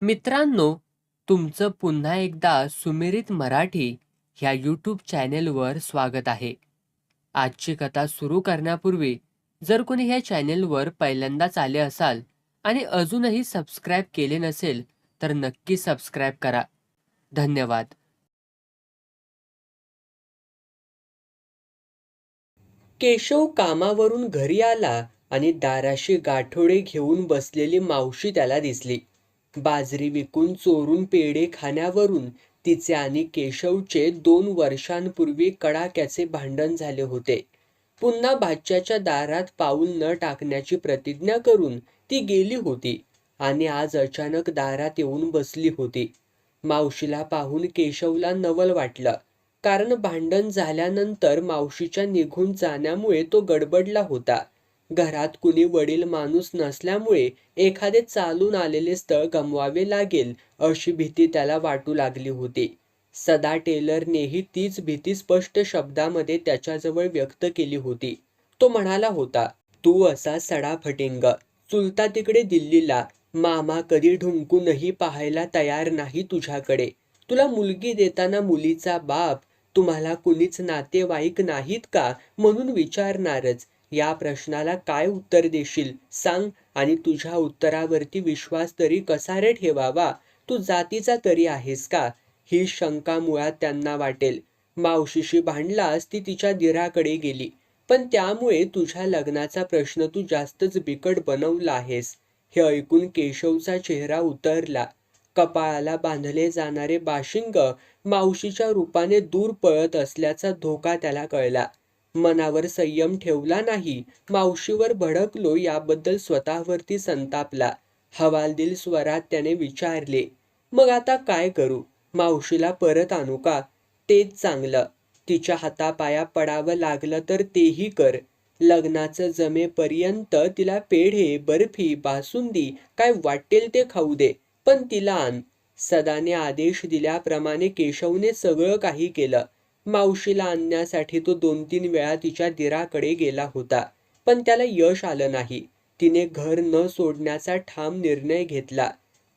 मित्रांनो, तुमचं पुन्हा एकदा सुमिरित मराठी ह्या यूट्यूब चॅनेलवर स्वागत आहे. आजची कथा सुरू करण्यापूर्वी जर कोणी ह्या चॅनेलवर पहिल्यांदाच आले असाल आणि अजूनही सबस्क्राईब केले नसेल तर नक्की सबस्क्राईब करा. धन्यवाद. केशव कामावरून घरी आला आणि दाराशी गाठोडे घेऊन बसलेली मावशी त्याला दिसली. बाजरी विकून चोरून पेढे खाण्यावरून तिचे आणि केशवचे 2 वर्षांपूर्वी कडाक्याचे भांडण झाले होते. पुन्हा भाच्याच्या दारात पाऊल न टाकण्याची प्रतिज्ञा करून ती गेली होती आणि आज अचानक दारात येऊन बसली होती. मावशीला पाहून केशवला नवल वाटलं, कारण भांडण झाल्यानंतर मावशीच्या निघून जाण्यामुळे तो गडबडला होता. घरात कुणी वडील माणूस नसल्यामुळे एखादे चालून आलेले स्थळ गमवावे लागेल अशी भीती त्याला वाटू लागली होती. सदा टेलरनेही तीच भीती स्पष्ट शब्दामध्ये त्याच्याजवळ व्यक्त केली होती. तो म्हणाला होता, तू असा सडा फटिंग, चुलता तिकडे दिल्लीला, मामा कधी ढुंकूनही पाहायला तयार नाही तुझ्याकडे. तुला मुलगी देताना मुलीचा बाप, तुम्हाला कुणीच नातेवाईक नाहीत का म्हणून विचारणारच. या प्रश्नाला काय उत्तर देशील सांग, आणि तुझ्या उत्तरावरती विश्वास तरी कसा रे ठेवावा? तू जातीचा तरी आहेस का? ही शंका मुळात त्यांना वाटेल. मावशीशी भांडलास ती तिच्या दिराकडे गेली, पण त्यामुळे तुझ्या लग्नाचा प्रश्न तू जास्तच बिकट बनवला आहेस. हे ऐकून केशवचा चेहरा उतरला. कपाळाला बांधले जाणारे बाशिंग मावशीच्या रूपाने दूर पळत असल्याचा धोका त्याला कळला. मनावर संयम ठेवला नाही. मावशीवर भडकलो याबद्दल स्वतःवरती संतापला. हवालदिल स्वरात त्याने विचारले, मग आता काय करू? मावशीला परत आणू का? तेच चांगलं. तिच्या हातापाया पडावं लागलं तर तेही कर. लग्नाचं जमेपर्यंत तिला पेढे, बर्फी, बासुंदी काय वाटेल ते खाऊ दे, पण तिला आण. सदाने आदेश दिल्याप्रमाणे केशवने सगळं काही केलं. मावशीला आणण्यासाठी तो 2-3 वेळा तिच्या दिराकडे गेला होता, पण त्याला यश आलं नाही. तिने घर न सोडण्याचा ठाम निर्णय घेतला.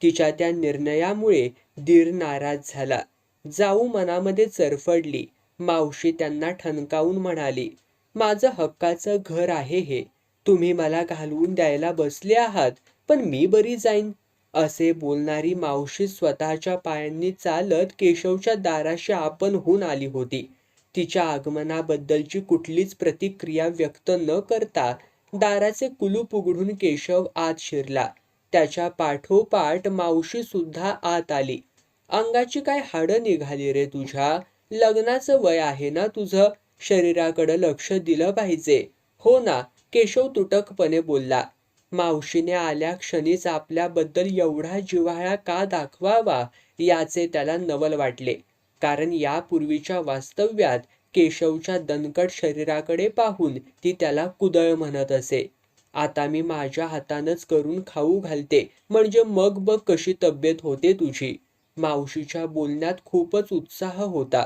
तिच्या त्या निर्णयामुळे दीर नाराज झाला. जाऊ मनामध्ये चरफडली. मावशी त्यांना ठणकावून म्हणाली, माझं हक्काचं घर आहे हे. तुम्ही मला घालवून द्यायला बसले आहात, पण मी बरी जाईन. असे बोलणारी मावशी स्वतःच्या पायांनी चालत केशवच्या दाराशी आपणहून आली होती. तिच्या आगमनाबद्दलची कुठलीच प्रतिक्रिया व्यक्त न करता दाराचे कुलूप उघडून केशव आत शिरला. त्याच्या पाठोपाठ मावशी सुद्धा आत आली. अंगाची काय हाडं निघाली रे तुझ्या? लग्नाचं वय आहे ना तुझं, शरीराकडे लक्ष दिलं पाहिजे. हो ना, केशव तुटकपणे बोलला. मावशीने आल्या क्षणीच आपल्याबद्दल एवढा जिव्हाळा का दाखवावा याचे त्याला नवल वाटले, कारण यापूर्वीच्या वास्तव्यात केशवच्या दणकट शरीराकडे पाहून ती त्याला कुदळ म्हणत असे. आता मी माझ्या हातानंच करून खाऊ घालते, म्हणजे मग बघ कशी तब्येत होते तुझी. मावशीच्या बोलण्यात खूपच उत्साह होता.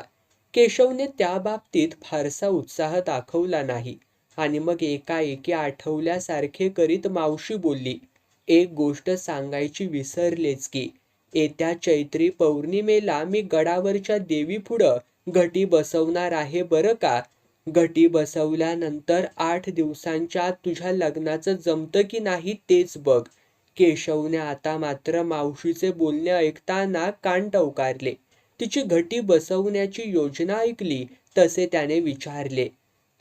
केशवने त्या बाबतीत फारसा उत्साह दाखवला नाही आणि मग एकाएकी आठवल्यासारखे करीत मावशी बोलली, एक गोष्ट सांगायची विसरलेच की, येत्या चैत्री पौर्णिमेला मी गडावरच्या देवीपुढं घटी बसवणार आहे बरं का. घटी बसवल्यानंतर 8 दिवसांच्या आत तुझ्या लग्नाचं जमतं की नाही तेच बघ. केशवने आता मात्र मावशीचे बोलणे ऐकताना कान टवकारले. तिची घटी बसवण्याची योजना ऐकली तसे त्याने विचारले,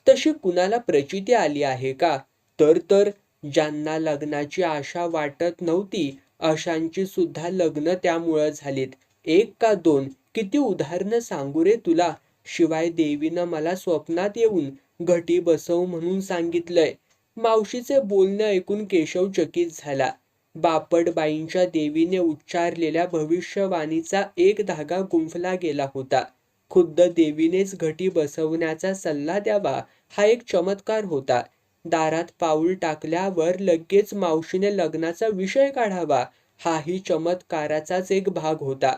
तशी कुणाला प्रचिती आली आहे का? तर ज्यांना लग्नाची आशा वाटत नव्हती अशांची सुद्धा लग्न त्यामुळं झालीत. 1 का 2, किती उदाहरणं सांगू रे तुला. शिवाय देवीनं मला स्वप्नात येऊन घटी बसव म्हणून सांगितलंय. मावशीचे बोलणे ऐकून केशव चकित झाला. बापटबाईंच्या देवीने उच्चारलेल्या भविष्यवाणीचा एक धागा गुंफला गेला होता. खुद्द देवीनेच घटी बसवण्याचा सल्ला द्यावा हा एक चमत्कार होता. दारात पाऊल टाकल्यावर लगेच मावशीने लग्नाचा विषय काढावा हाही चमत्काराचाच एक भाग होता.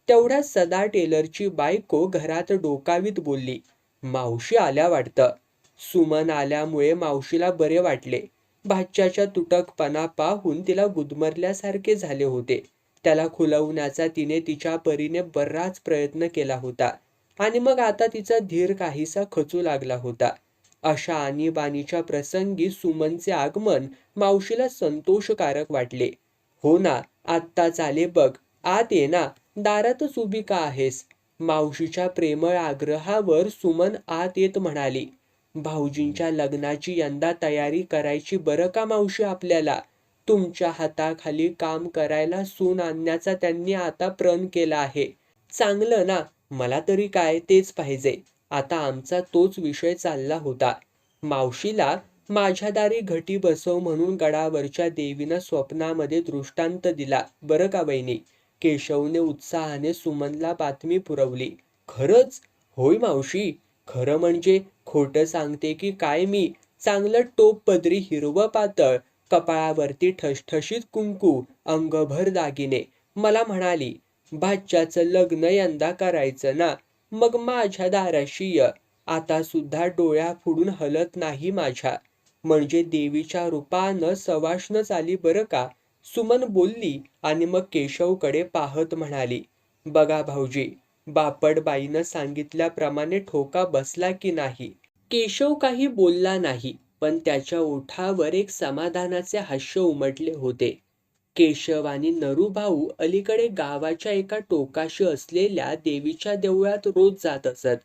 तेवढ्यात सदा टेलरची बायको घरात डोकावीत बोलली, मावशी आल्या वाटतं. सुमन आल्यामुळे मावशीला बरे वाटले. भाच्याच्या तुटकपणा पाहून तिला गुदमरल्यासारखे झाले होते. त्याला खुलवण्याचा तिने तिच्या परीने बराच प्रयत्न केला होता आणि मग आता तिचा धीर काहीसा खचू लागला होता. अशा आणीबाणीच्या प्रसंगी सुमनचे आगमन मावशीला संतोषकारक वाटले. हो ना, आत्ताच आले बघ, आत ये ना, दारातच उभी का आहेस? मावशीच्या प्रेमळ आग्रहावर सुमन आत येत म्हणाली. भाऊजींच्या लग्नाची यंदा तयारी करायची बरं का मावशी आपल्याला. तुमच्या हाताखाली काम करायला सून आणण्याचा त्यांनी आता प्रण केला आहे. चांगलं ना, मला तरी काय तेच पाहिजे. आता आमचा तोच विषय चालला होता. मावशीला माझ्या दारी घटी बसव म्हणून गडावरच्या देवीनं स्वप्नामध्ये दृष्टांत दिला बरं का वहिनी. केशवने उत्साहाने सुमनला बातमी पुरवली. खरंच? होय मावशी. खरं म्हणजे खोटं सांगते की काय मी? चांगलं टोप पदरी हिरवं पातळ, कपाळावरती ठसठशीत कुंकू, अंगभर दागिने. मला म्हणाली, भाच्याचं लग्न यंदा करायचं ना, मग माझ्या दाराशी य. आता सुद्धा डोळ्या फुडून हलत नाही माझ्या. म्हणजे देवीच्या रूपानं सवाष्णच आली बरं का, सुमन बोलली आणि मग केशवकडे पाहत म्हणाली. बघा भाऊजी, बापटबाईनं सांगितल्याप्रमाणे ठोका बसला की नाही? केशव काही बोलला नाही, पण त्याच्या ओठावर एक समाधानाचे हास्य उमटले होते. केशव आणि नरूभाऊ अलीकडे गावाच्या एका टोकाशी असलेल्या देवीच्या देवळात रोज जात असत.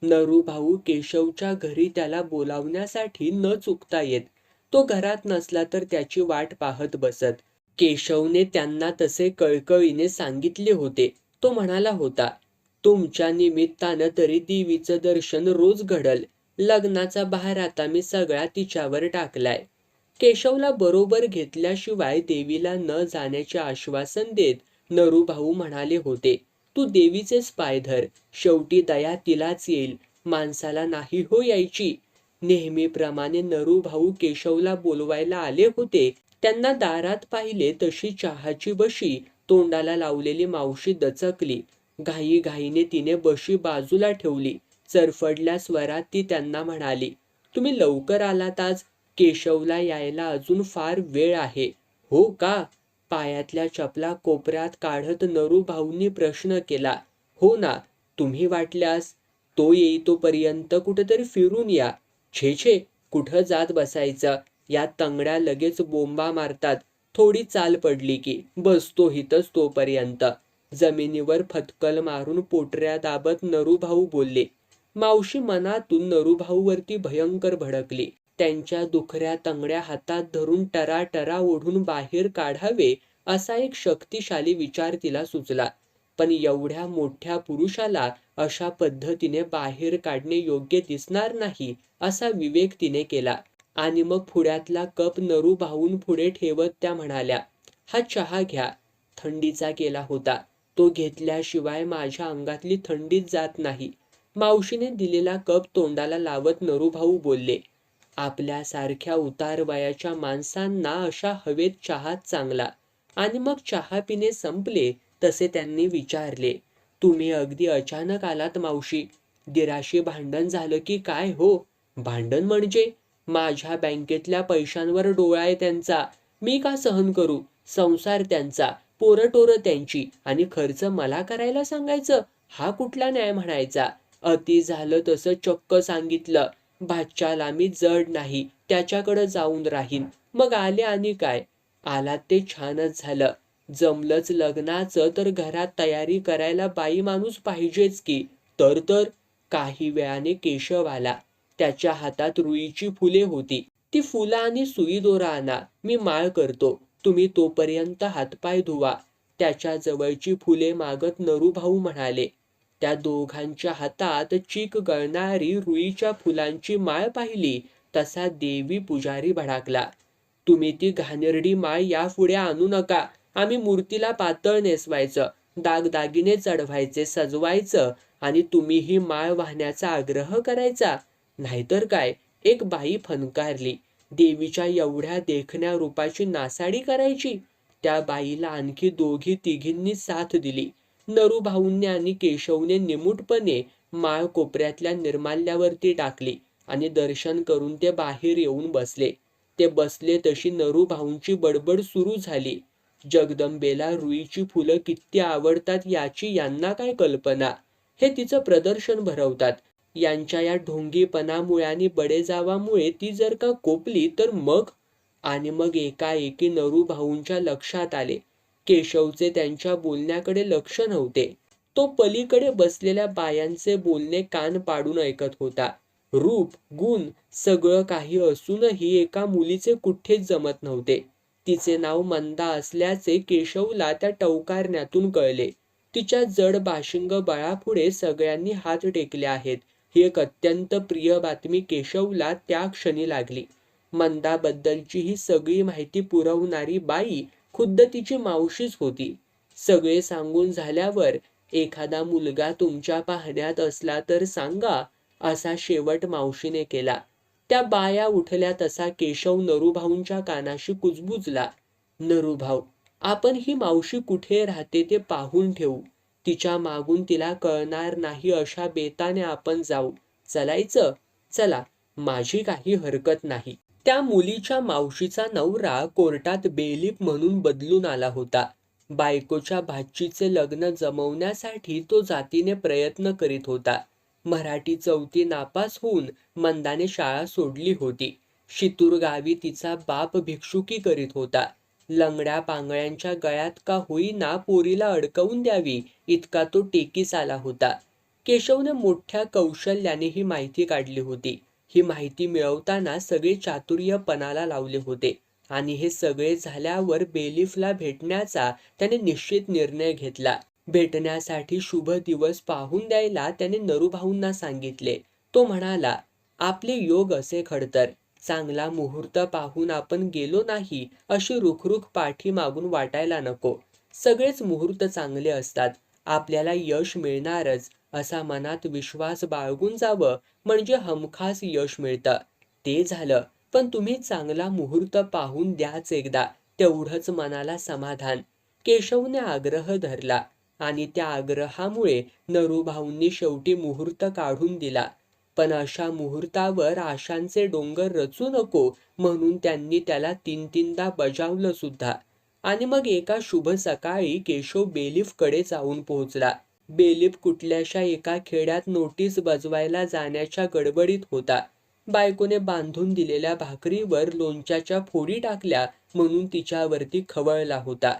नरूभाऊ केशवच्या घरी त्याला बोलावण्यासाठी न चुकता येत. तो घरात नसला तर त्याची वाट पाहत बसत. केशवने त्यांना तसे कळकळीने सांगितले होते. तो म्हणाला होता, तुमच्या निमित्तानं तरी देवीचं दर्शन रोज घडल. लग्नाचा भार आता मी सगळा तिच्यावर टाकलाय. केशवला बरोबर घेतल्याशिवाय देवीला न जाण्याचे आश्वासन देत नरूभाऊ म्हणाले होते, तू देवीचेच पाय धर, शेवटी दया तिलाच येईल, माणसाला नाही हो यायची. नेहमीप्रमाणे नरूभाऊ केशवला बोलवायला आले होते. त्यांना दारात पाहिले तशी चहाची बशी तोंडाला लावलेली मावशी दचकली. घाईघाईने तिने बशी बाजूला ठेवली. चरफडल्या स्वरात ती त्यांना म्हणाली, तुम्ही लवकर आलात आज? केशवला यायला अजून फार वेळ आहे. हो का? पायातल्या चपला कोपऱ्यात काढत नरूभाऊंनी प्रश्न केला. हो ना, तुम्ही वाटल्यास तो येईतोपर्यंत कुठेतरी फिरून या. छे छे, कुठं जात बसायचं? या तंगड्या लगेच बोंबा मारतात. थोडी चाल पडली की बसतो हितच तोपर्यंत. जमिनीवर फटकल मारून पोटऱ्या दाबत नरूभाऊ बोलले. मावशी मनातून नरूभाऊवरती भयंकर भडकली. त्यांच्या दुखऱ्या तंगड्या हातात धरून टराटरा ओढून बाहेर काढावे असा एक शक्तिशाली विचार तिला सुचला. पण एवढ्या मोठ्या पुरुषाला अशा पद्धतीने बाहेर काढणे योग्य दिसणार नाही असा विवेक तिने केला. आणि मग पुढ्यातला कप नरूभाऊन पुढे ठेवत त्या म्हणाल्या, हा चहा घ्या. थंडीचा केला होता. तो घेतल्याशिवाय माझ्या अंगातली थंडीच जात नाही. मावशीने दिलेला कप तोंडाला लावत नरूभाऊ बोलले. आपल्यासारख्या उतार वयाच्या माणसांना अशा हवेत चहाच चांगला. आणि मग चहा पिणे संपले तसे त्यांनी विचारले, तुम्ही अगदी अचानक आलात मावशी? दिराशी भांडण झालं की काय हो? भांडण म्हणजे? माझ्या बँकेतल्या पैशांवर डोळा आहे त्यांचा. मी का सहन करू? संसार त्यांचा, पोरटोरं त्यांची आणि खर्च मला करायला सांगायचं? हा कुठला न्याय म्हणायचा? अति झालं तसं चक्क सांगितलं. भाच्याला मी जड नाही, त्याच्याकडे जाऊन राहीन. मग आले आणि काय? आलात ते छानच झालं. जमलंच लग्नाचं तर घरात तयारी करायला बाई माणूस पाहिजेच की. तर काही वेळाने केशव आला. त्याच्या हातात रुईची फुले होती. ती फुलं आणि सुई दोरा आणा, मी माळ करतो. तुम्ही तोपर्यंत हातपाय धुवा. त्याच्या जवळची फुले मागत नरूभाऊ म्हणाले. त्या दोघांच्या हातात चीक गळणारी रुईच्या फुलांची माळ पाहिली तसा देवी पुजारी भडाकला. तुम्ही ती घाणेरडी माळ यापुढे आणू नका. आम्ही मूर्तीला पातळ नेसवायचं, दागदागिने चढवायचे, सजवायचं आणि तुम्ही ही माळ वाहण्याचा आग्रह करायचा. नाहीतर काय? एक बाई फनकारली. देवीच्या एवढ्या देखण्या रूपाची नासाडी करायची? त्या बाईला आणखी दोघी तिघींनी साथ दिली. नरूभाऊंनी आणि केशवने निमूटपणे माळ कोपऱ्यातल्या निर्माल्यावरती टाकली आणि दर्शन करून ते बाहेर येऊन बसले. ते बसले तशी नरूभाऊंची बडबड सुरू झाली. जगदंबेला रुईची फुलं किती आवडतात याची यांना काय कल्पना. हे तिचं प्रदर्शन भरवतात. यांच्या या ढोंगीपणामुळे आणि बडेजावामुळे ती जर का कोपली तर मग. आणि मग एकाएकी नरू भाऊंच्या लक्षात आले. केशवचे त्यांच्या बोलण्याकडे लक्ष नव्हते. तो पलीकडे बसलेल्या बायांचे बोलणे कान पाडून ऐकत होता. रूप, गुण सगळं काही असूनही एका मुलीचे कुठेच जमत नव्हते. तिचे नाव मंदा असल्याचे केशवला त्या टवकारण्यातून कळले. तिच्या जड बाशिंग बळापुढे सगळ्यांनी हात टेकले आहेत. ही एक अत्यंत प्रिय बातमी केशवला त्या क्षणी लागली. मंदाबद्दलची ही सगळी माहिती पुरवणारी बाई खुद्द तिची मावशीच होती. सगळे सांगून झाल्यावर एखादा मुलगा तुमच्या पाहण्यात असला तर सांगा, असा शेवट मावशीने केला. त्या बाया उठल्या तसा केशव नरूभाऊंच्या कानाशी कुजबुजला. नरूभाऊ, आपण ही मावशी कुठे राहते ते पाहून ठेवू. तिच्या मागून तिला कळणार नाही अशा बेताने आपण जाऊ. चलायचं? चला, माझी काही हरकत नाही. त्या मुलीच्या मावशीचा नवरा कोर्टात बेलीफ म्हणून बदलून आला होता. बायकोच्या भाचीचे लग्न जमवण्यासाठी तो जातीने प्रयत्न करीत होता. मराठी चौथी नापास होऊन मंदाने शाळा सोडली होती. शितूर गावी तिचा बाप भिक्षुकी करीत होता. लंगड्या पांगळ्यांच्या गळ्यात का होईना पोरीला अडकवून द्यावी इतका तो टेकीस आला होता. केशवने मोठ्या कौशल्याने ही माहिती काढली होती. ही माहिती मिळवताना सगळे चातुर्य पणाला लावले होते आणि हे सगळे झाल्यावर बेलीफला भेटण्याचा त्याने निश्चित निर्णय घेतला. भेटण्यासाठी शुभ दिवस पाहून द्यायला त्याने नरूभाऊंना सांगितले. तो म्हणाला, आपले योग असे खडतर. चांगला मुहूर्त पाहून आपण गेलो नाही अशी रुखरुख पाठीमागून वाटायला नको. सगळेच मुहूर्त चांगले असतात. आपल्याला यश मिळणारच असा मनात विश्वास बाळगून जावं म्हणजे हमखास यश मिळतं. ते झालं, पण तुम्ही चांगला मुहूर्त पाहून द्याच एकदा, तेवढंच मनाला समाधान. केशवने आग्रह धरला आणि त्या आग्रहामुळे नरूभाऊंनी शेवटी मुहूर्त काढून दिला. पण अशा मुहूर्तावर आशांचे डोंगर रचू नको म्हणून त्यांनी त्याला तीनदा बजावलं सुद्धा. आणि मग एका शुभ सकाळी केशव बेलीफकडे जाऊन पोहोचला. बेलीफ कुठल्याशा एका खेड्यात नोटीस बजवायला जाण्याच्या गडबडीत होता. बायकोने बांधून दिलेल्या भाकरीवर लोणच्याच्या फोडी टाकल्या म्हणून तिच्यावरती खवळला होता.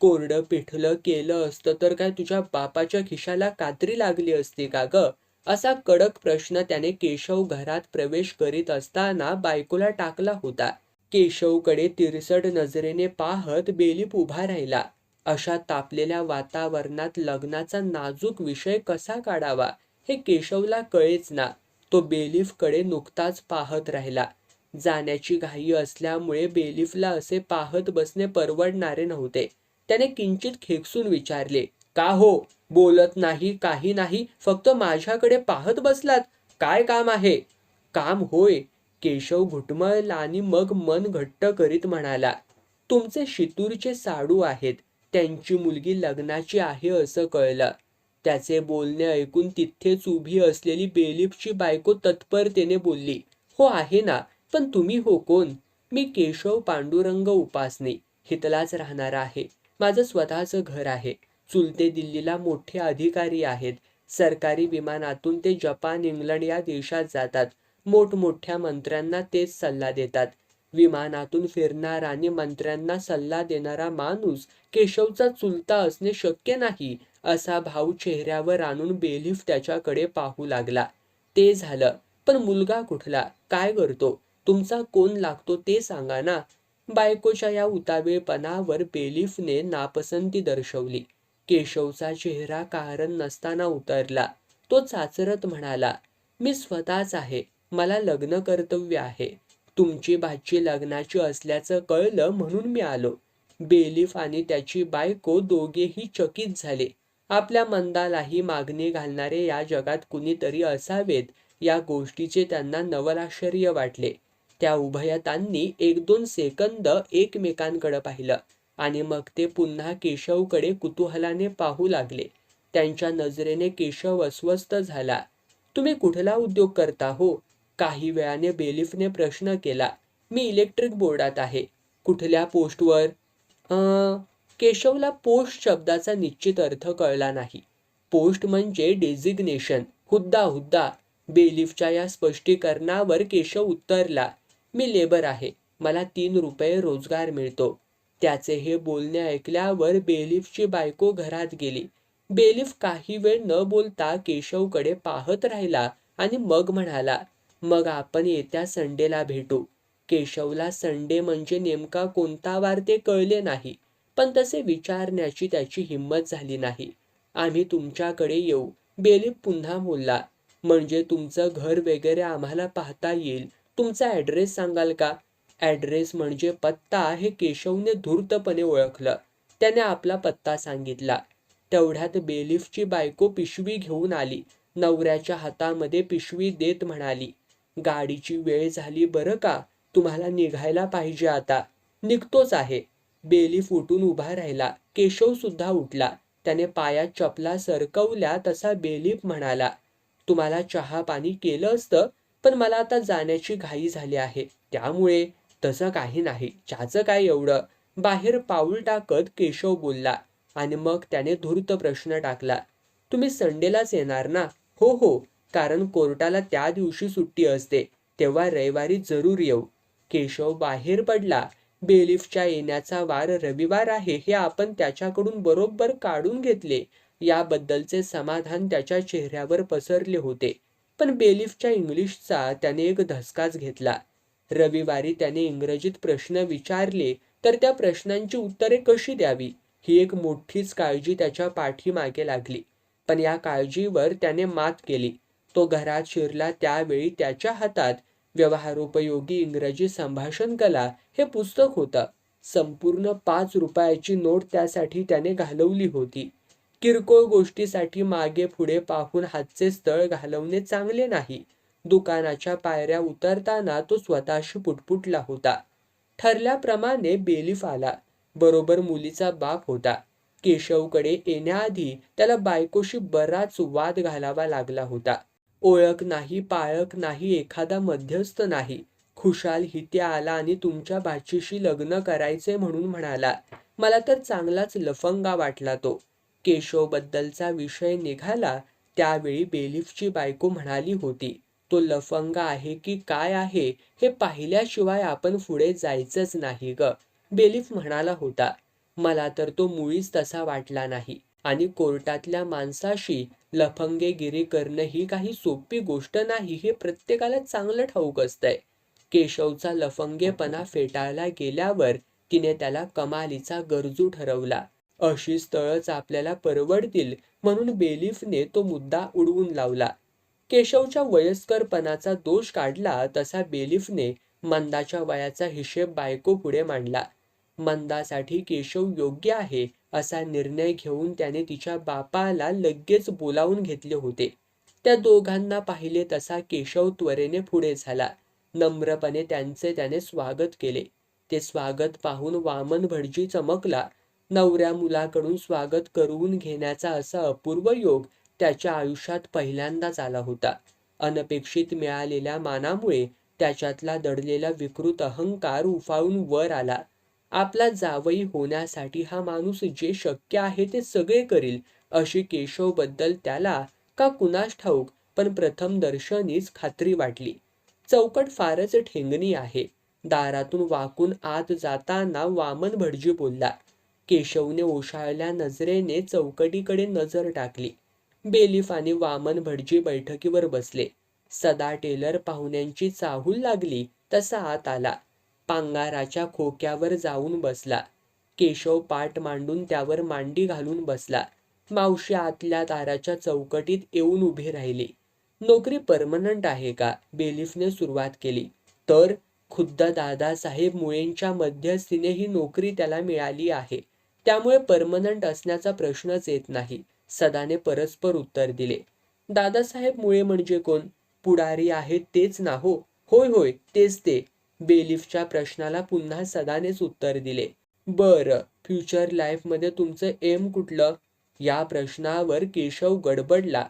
कोरडं पिठलं केलं असतं तर काय तुझ्या बापाच्या खिशाला कात्री लागली असती का ग? असा कडक प्रश्न त्याने केशव घरात प्रवेश करीत असताना बायकोला टाकला होता. केशवकडे तिरसट नजरेने पाहत बेलीफ उभा राहिला. अशा तापलेल्या वातावरणात लग्नाचा नाजूक विषय कसा काढावा हे केशवला कळेच ना. तो बेलीफकडे नुकताच पाहत राहिला. जाण्याची घाई असल्यामुळे बेलीफला असे पाहत बसणे परवडणारे नव्हते. त्याने किंचित खेकसून विचारले, का हो? बोलत नाही, काही नाही, फक्त माझ्याकडे पाहत बसलात. काय काम आहे? काम होय. केशव घुटमळला आणि मग मन घट्ट करीत म्हणाला, तुमचे शितूरचे साडू आहेत. त्यांची मुलगी लग्नाची आहे असं कळलं. त्याचे बोलणे ऐकून तिथेच उभी असलेली बेलीफची बायको तत्परतेने बोलली, हो आहे ना, पण तुम्ही हो कोण? मी केशव पांडुरंग उपासने, हितलाच राहणारा आहे. माझं स्वतःचं घर आहे. चुलते दिल्लीला मोठे अधिकारी आहेत. सरकारी विमानातून ते जपान, इंग्लंड या देशात जातात. मोठमोठ्या मंत्र्यांना तेच सल्ला देतात. विमानातून फिरणारा आणि मंत्र्यांना सल्ला देणारा माणूस केशवचा चुलता असणे शक्य नाही असा भाव चेहऱ्यावर आणून बेलीफ त्याच्याकडे पाहू लागला. ते झालं, पण मुलगा कुठला? काय करतो? तुमचा कोण लागतो ते सांगा ना. बायकोच्या या उतावीळपणावर बेलीफने नापसंती दर्शवली. केशवचा चेहरा कारण नसताना उतरला. तो चाचरत म्हणाला, मी स्वतःच आहे. मला लग्न कर्तव्य आहे. तुमची भाची लग्नाची असल्याचं कळलं म्हणून मी आलो. बेलीफ आणि त्याची बायको दोघेही चकित झाले. आपल्या मंदालाही मागणी घालणारे या जगात कुणीतरी असावेत या गोष्टीचे त्यांना नवल आश्चर्य वाटले. त्या उभयतांनी 1-2 सेकंद एकमेकांकडे पाहिलं आणि मग ते पुन्हा केशवकडे कुतूहलाने पाहू लागले. त्यांच्या नजरेने केशव अस्वस्थ झाला. तुम्ही कुठला उद्योग करता हो? काही वेळाने बेलीफने प्रश्न केला. मी इलेक्ट्रिक बोर्डात आहे. कुठल्या पोस्टवर? केशवला पोस्ट शब्दाचा निश्चित अर्थ कळला नाही. पोस्ट म्हणजे डेझिग्नेशन, हुद्दा हुद्दा. बेलिफच्या या स्पष्टीकरणावर केशव उत्तरला, मी लेबर आहे, मला 3 रुपये रोजगार मिळतो. त्याचे हे बोलणे ऐकल्यावर बेलिफची बायको घरात गेली. बेलिफ काही वेळ न बोलता केशवकडे पाहत राहिला आणि मग म्हणाला, मग आपण येत्या संडेला भेटू. केशवला संडे म्हणजे नेमका कोणता वार ते कळले नाही, पण तसे विचारण्याची त्याची हिंमत झाली नाही. आम्ही तुमच्याकडे येऊ, बेलिफ पुन्हा बोलला. म्हणजे तुमचं घर वगैरे आम्हाला पाहता येईल. तुमचा ॲड्रेस सांगाल का? ॲड्रेस म्हणजे पत्ता हे केशवने धूर्तपणे ओळखलं. त्याने आपला पत्ता सांगितला. तेवढ्यात बेलिफची बायको पिशवी घेऊन आली. नवऱ्याच्या हातामध्ये पिशवी देत म्हणाली, गाडीची वेळ झाली बरं का, तुम्हाला निघायला पाहिजे आता. निघतोच आहे. बेलिफ उठून उभा राहिला. केशव सुद्धा उठला. त्याने पायात चपला सरकवल्या तसा बेलिफ म्हणाला, तुम्हाला चहा पाणी केलं असतं, पण मला आता जाण्याची घाई झाली आहे, त्यामुळे. तसं काही नाही, चहाचं काय एवढं. बाहेर पाऊल टाकत केशव बोलला आणि मग त्याने धूर्त प्रश्न टाकला, तुम्ही संडेलाच येणार ना? हो हो, कारण कोर्टाला त्या दिवशी सुट्टी असते, तेव्हा रविवारी जरूर येऊ. केशव बाहेर पडला. बेलिफच्या येण्याचा वार रविवार आहे हे आपण त्याच्याकडून बरोबर काढून घेतले याबद्दलचे समाधान त्याच्या चेहऱ्यावर पसरले होते. पण बेलिफच्या इंग्लिशचा त्याने एक धसकाच घेतला. रविवारी त्याने इंग्रजीत प्रश्न विचारले तर त्या प्रश्नांची उत्तरे कशी द्यावी ही एक मोठीच काळजी त्याच्या पाठीमागे लागली. पण या काळजीवर त्याने मात केली. तो घरात शिरला त्यावेळी त्याच्या हातात व्यवहारोपयोगी इंग्रजी संभाषण कला हे पुस्तक होतं. संपूर्ण 5 रुपयाची नोट त्यासाठी त्याने घालवली होती. किरकोळ गोष्टीसाठी मागे पुढे पाहून हातचे स्थळ घालवणे चांगले नाही. दुकानाच्या पायऱ्या उतरताना तो स्वतःशी पुटपुटला होता. ठरल्याप्रमाणे बेलिफ आला. बरोबर मुलीचा बाप होता. केशवकडे येण्याआधी त्याला बायकोशी बराच वाद घालावा लागला होता. ओळख नाही, पाळख नाही, एखादा मध्यस्थ नाही. खुशाल हिते आला आणि तुमच्या भाचीशी लग्न करायचे म्हणून म्हणाला. मला तर चांगलाच लफंगा वाटला तो. केशवबद्दलचा विषय निघाला त्यावेळी बेलिफची बायको म्हणाली होती, तो लफंगा आहे की काय आहे हे पाहिल्याशिवाय आपण पुढे जायचंच नाही ग. बेलिफ म्हणाला होता, मला तर तो मुळीच तसा वाटला नाही. आणि कोर्टातल्या माणसाशी लफंगेगिरी करणं ही काही सोपी गोष्ट नाही हे प्रत्येकाला चांगलं ठाऊक असतंय. केशवचा लफंगेपणा फेटाळला गेल्यावर तिने त्याला कमालीचा गरजू ठरवला. अशी स्थळच आपल्याला परवडतील म्हणून बेलिफने तो मुद्दा उडवून लावला. केशवच्या वयस्करपणाचा दोष काढला तसा बेलिफने मंदाच्या वयाचा हिशेब बायको पुढे मांडला. मंदासाठी केशव योग्य आहे असा निर्णय घेऊन त्याने तिच्या बापाला लगेच बोलावून घेतले होते. त्या दोघांना पाहिले तसा केशव त्वरेने पुढे झाला. नम्रपणे त्यांचे त्याने स्वागत केले. ते स्वागत पाहून वामन भटजी चमकला. नवऱ्या मुलाकडून स्वागत करून घेण्याचा असा अपूर्व योग त्याच्या आयुष्यात पहिल्यांदाच आला होता. अनपेक्षित मिळालेल्या मानामुळे त्याच्यातला दडलेला विकृत अहंकार उफाळून वर आला. आपला जावई होण्यासाठी हा माणूस जे शक्य आहे ते सगळे करील अशी केशवबद्दल त्याला का कुणास ठाऊक पण प्रथम दर्शनीच खात्री वाटली. चौकट फारच ठेंगणी आहे. दारातून वाकून आत जाताना वामन भटजी बोलला. केशवने ओशाळल्या नजरेने चौकटीकडे नजर टाकली. बेलिफ आणि वामन भटजी बैठकीवर बसले. सदा टेलर पाहुण्यांची चाहूल लागली तसा आत आला. पांगाराच्या खोक्यावर जाऊन बसला. केशव पाठ मांडून त्यावर मांडी घालून बसला. मावशी आतल्या दाराच्या चौकटीत येऊन उभी राहिली. नोकरी परमनंट आहे का? बेलिफने सुरुवात केली. तर खुद्द दादासाहेब मुळेंच्या मध्यस्थीने ही नोकरी त्याला मिळाली आहे, त्यामुळे परमनंट असण्याचा प्रश्नच येत नाही, सदाने परस्पर उत्तर दिले. दादासाहेब मुळे म्हणजे कोण? पुढारी आहेत तेच ना? हो होय होय, तेच ते. बेलिफच्या प्रश्नाला पुन्हा सदानेच उत्तर दिले. बरं, फ्युचर लाईफमध्ये तुमचं एम कुठलं? या प्रश्नावर केशव गडबडला.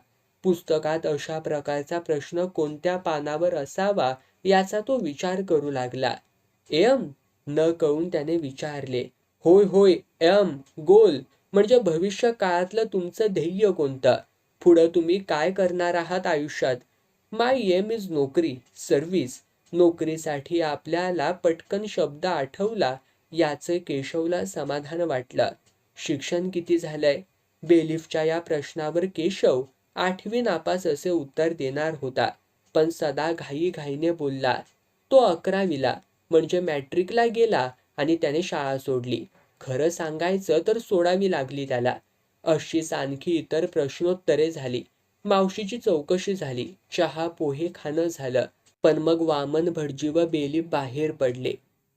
पुस्तकात अशा प्रकारचा प्रश्न कोणत्या पानावर असावा याचा तो विचार करू लागला. एम? न कळून त्याने विचारले. होय होय गोल म्हणजे भविष्य काळातलं तुमचं ध्येय कोणतं? पुढं तुम्ही काय करणार आहात आयुष्यात? माय एम इज नोकरी, सर्व्हिस. नोकरीसाठी आपल्याला पटकन शब्द आठवला याचं केशवला समाधान वाटलं. शिक्षण किती झालंय? बेलिफच्या या प्रश्नावर केशव 8वी नापास असे उत्तर देणार होता. पण सदा घाईघाईने बोलला. तो 11वीला म्हणजे मॅट्रिकला गेला आणि त्याने शाळा सोडली. खरं सांगायचं तर सोडावी लागली त्याला. अशीच आणखी इतर प्रश्नोत्तरे झाली. मावशीची चौकशी झाली. चहा पोहे खाणं झालं. पण मग वामन भटजी व बेलीफ बाहेर पडले.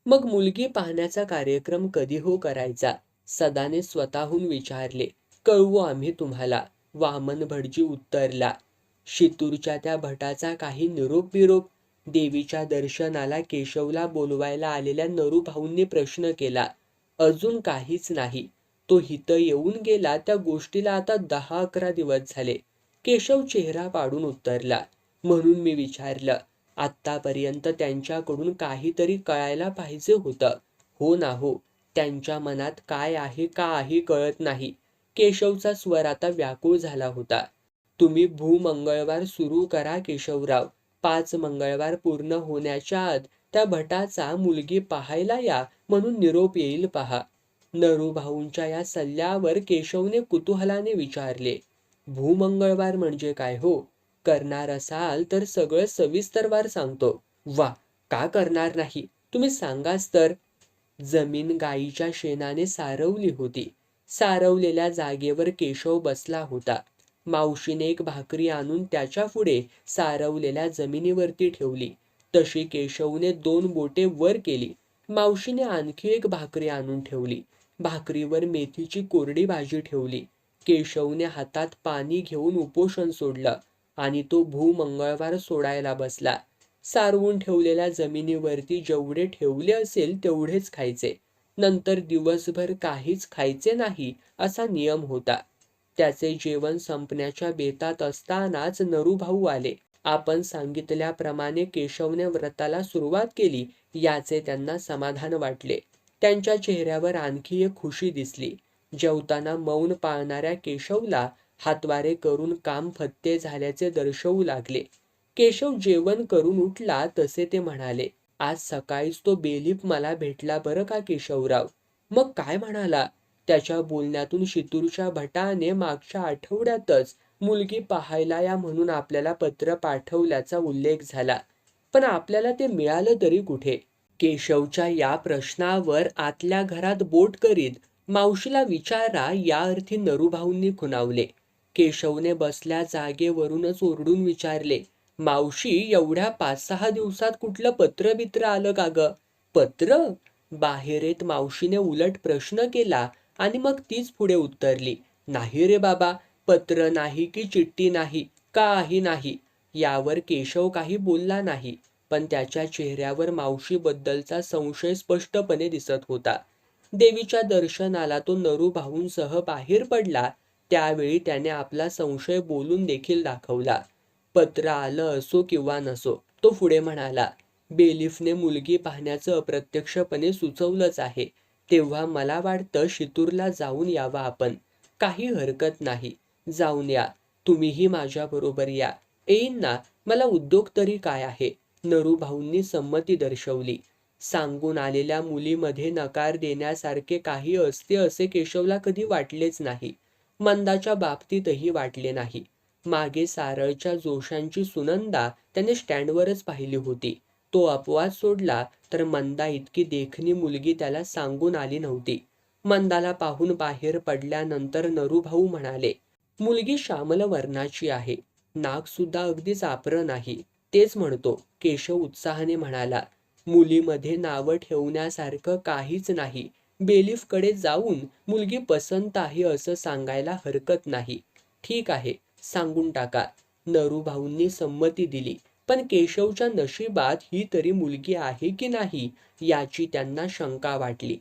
मग मुलगी पाहण्याचा कार्यक्रम कधी हो करायचा? सदाने स्वतःहून विचारले. कळवू आम्ही तुम्हाला, वामन भटजी उत्तरला. शितूरच्या त्या भटाचा काही निरोप बिरोप? देवीच्या दर्शनाला केशवला बोलवायला आलेल्या नरूभाऊंनी प्रश्न केला. अजून काहीच नाही. तो हितं येऊन गेला त्या गोष्टीला आता 10-11 दिवस झाले. केशव चेहरा पाडून उत्तरला. म्हणून मी विचारलं. आत्तापर्यंत त्यांच्याकडून काहीतरी कळायला पाहिजे होतं. हो ना हो. त्यांच्या मनात काय आहे का आहे कळत नाही. केशवचा स्वर आता व्याकुळ झाला होता. तुम्ही भूमंगळवार सुरू करा केशवराव. 5 मंगळवार पूर्ण होण्याच्या आत त्या भटाचा मुलगी पाहायला या म्हणून निरोप येईल पहा. नरूभाऊंच्या या सल्ल्यावर केशवने कुतूहलाने विचारले. भूमंगळवार म्हणजे काय हो? करणार असाल तर सगळं सविस्तरवार सांगतो. वा, का करणार नाही? तुम्ही सांगाच तर. जमीन गाईच्या शेणाने सारवली होती. सारवलेल्या जागेवर केशव बसला होता. मावशीने एक भाकरी आणून त्याच्या पुढे सारवलेल्या जमिनीवरती ठेवली. तशी केशवने 2 बोटे वर केली. मावशीने आणखी एक भाकरी आणून ठेवली. भाकरीवर मेथीची कोरडी भाजी ठेवली. केशवने हातात पाणी घेऊन उपोषण सोडलं आणि तो भूमंगळवार सोडायला बसला. सारवून ठेवलेल्या जमिनीवरती जेवढे ठेवले असेल तेवढेच खायचे. नंतर दिवसभर काहीच खायचे नाही असा नियम होता. त्याचे जेवण संपण्याच्या बेतात असतानाच नरूभाऊ आले. आपण सांगितल्याप्रमाणे केशवने व्रताला सुरुवात केली याचे त्यांना समाधान वाटले. त्यांच्या चेहऱ्यावर आणखी एक खुशी दिसली. जेवताना मौन पाळणाऱ्या केशवला हातवारे करून काम फत्ते झाल्याचे दर्शवू लागले. केशव जेवण करून उठला तसे ते म्हणाले. आज सकाळीच तो बेलीफ मला भेटला बरं का केशवराव. मग काय म्हणाला? त्याच्या बोलण्यातून शितूरच्या भटाने मागच्या आठवड्यातच मुलगी पाहायला या म्हणून आपल्याला पत्र पाठवल्याचा उल्लेख झाला. पण आपल्याला ते मिळालं तरी कुठे? केशवच्या या प्रश्नावर आतल्या घरात बोट करीत मावशीला विचारा या अर्थी नरूभाऊंनी खुणावले. केशवने बसल्या जागेवरूनच ओरडून विचारले. मावशी, एवढ्या 5-6 दिवसात कुठलं पत्र बित्र आलं का ग? पत्र? बाहेर येत मावशीने उलट प्रश्न केला आणि मग तीच पुढे उत्तरली. नाही रे बाबा, पत्र नाही की चिठ्ठी नाही, काही नाही. यावर केशव काही बोलला नाही. पण त्याच्या चेहऱ्यावर मावशीबद्दलचा संशय स्पष्टपणे दिसत होता. देवीच्या दर्शनाला तो नरूभाऊंसह बाहेर पडला त्यावेळी त्याने आपला संशय बोलून देखील दाखवला. पत्र आलं असो किंवा नसो, तो पुढे म्हणाला. बेलीफने मुलगी पाहण्याचं अप्रत्यक्षपणे सुचवलंच आहे. तेव्हा मला वाटतं शितूरला जाऊन यावं आपण. काही हरकत नाही, जाऊन या. तुम्हीही माझ्याबरोबर या. येईन ना, मला उद्योग तरी काय आहे. नरूभाऊंनी संमती दर्शवली. सांगून आलेल्या मुलीमध्ये नकार देण्यासारखे काही असते असे केशवला कधी वाटलेच नाही. मंदाच्या बाबतीतही वाटले नाही. मागे सारळच्या जोशांची सुनंदा त्याने स्टँडवरच पाहिली होती. तो अपवाद सोडला तर मंदा इतकी देखणी मुलगी त्याला सांगून आली नव्हती. मंदाला पाहून बाहेर पडल्यानंतर नरूभाऊ म्हणाले. मुलगी श्यामल वर्णाची आहे. नाक सुद्धा अगदीच आपरं नाही. तेच म्हणतो, केशव उत्साहाने म्हणाला. मुलीमध्ये नावं ठेवण्यासारखं काहीच नाही. बेलीफकडे जाऊन मुलगी पसंत आहे असं सांगायला हरकत नाही. ठीक आहे, सांगून टाका. नरूभाऊंनी संमती दिली. पण केशवच्या नशिबात ही तरी मुलगी आहे की नाही याची त्यांना शंका वाटली.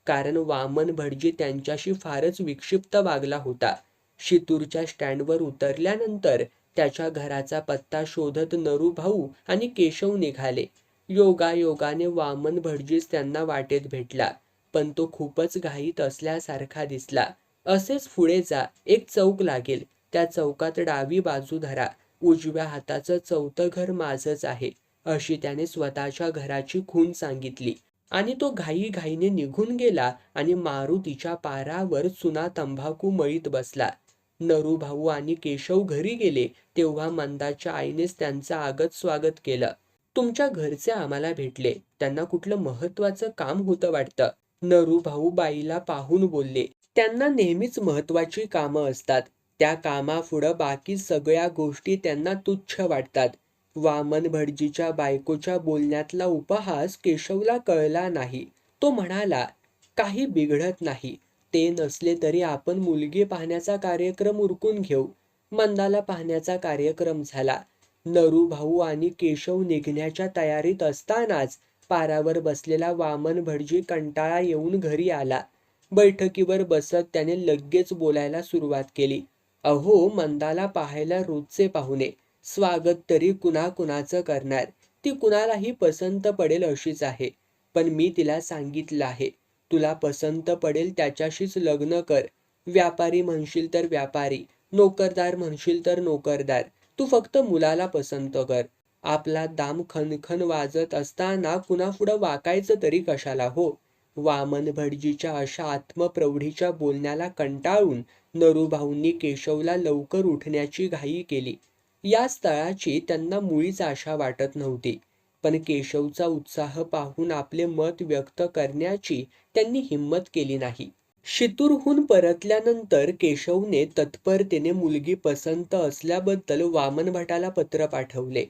कारण वामन भटजी त्यांच्याशी फारच विक्षिप्त वागला होता. शितूरच्या स्टँडवर उतरल्यानंतर त्याच्या घराचा पत्ता शोधत नरूभाऊ आणि केशव निघाले. योगायोगाने वामन भटजीच त्यांना वाटेत भेटला. पण तो खूपच घाईत असल्यासारखा दिसला. असेच पुढे जा, एक चौक लागेल, त्या चौकात डावी बाजू धरा, उजव्या हाताचं चौथं घर माझंच आहे, अशी त्याने स्वतःच्या घराची खूण सांगितली. आणि तो घाईघाईने निघून गेला आणि मारुतीच्या पारावर चुना तंबाखू मळीत बसला. नरूभाऊ आणि केशव घरी गेले तेव्हा मंदाच्या आईनेच त्यांचं आगत स्वागत केलं. तुमच्या घरचे आम्हाला भेटले, त्यांना कुठलं महत्वाचं काम होतं वाटतं, नरूभाऊ बाईला पाहून बोलले. त्यांना नेहमीच महत्वाची कामं असतात, त्या कामापुढं बाकी सगळ्या गोष्टी त्यांना तुच्छ वाटतात. वामन भटजीच्या बायकोच्या बोलण्यातला उपहास केशवला कळला नाही. तो म्हणाला, काही बिघडत नाही, ते नसले तरी आपण मुलगी पाहण्याचा कार्यक्रम उरकून घेऊ. मंदाला पाहण्याचा कार्यक्रम झाला. नरूभाऊ आणि केशव निघण्याच्या तयारीत असतानाच पारावर बसलेला वामन भटजी कंटाळा येऊन घरी आला. बैठकीवर बसत त्याने लगेच बोलायला सुरुवात केली. अहो, मंदाला पाहायला रोजचे पाहुणे, स्वागत तरी कुणाकुणाचं करणार, ती कुणालाही पसंत पडेल अशीच आहे. पण मी तिला सांगितलं आहे, तुला पसंत पडेल त्याच्याशीच लग्न कर. व्यापारी म्हणशील तर व्यापारी, नोकरदार म्हणशील तर नोकरदार, तू फक्त मुलाला पसंत कर. आपला दाम खणखण वाजत असताना कुणापुढं वाकायचं तरी कशाला हो. वामन भटजीच्या अशा आत्मप्रौढीच्या बोलण्याला कंटाळून नरूभाऊंनी केशवला लवकर उठण्याची घाई केली. या स्थळाची त्यांना मुळीच आशा वाटत नव्हती, पण केशवचा उत्साह पाहून आपले मत व्यक्त करण्याची त्यांनी हिंमत केली नाही. शितूरहून परतल्यानंतर केशवने तत्परतेने मुलगी पसंत असल्याबद्दल वामन भटाला पत्र पाठवले.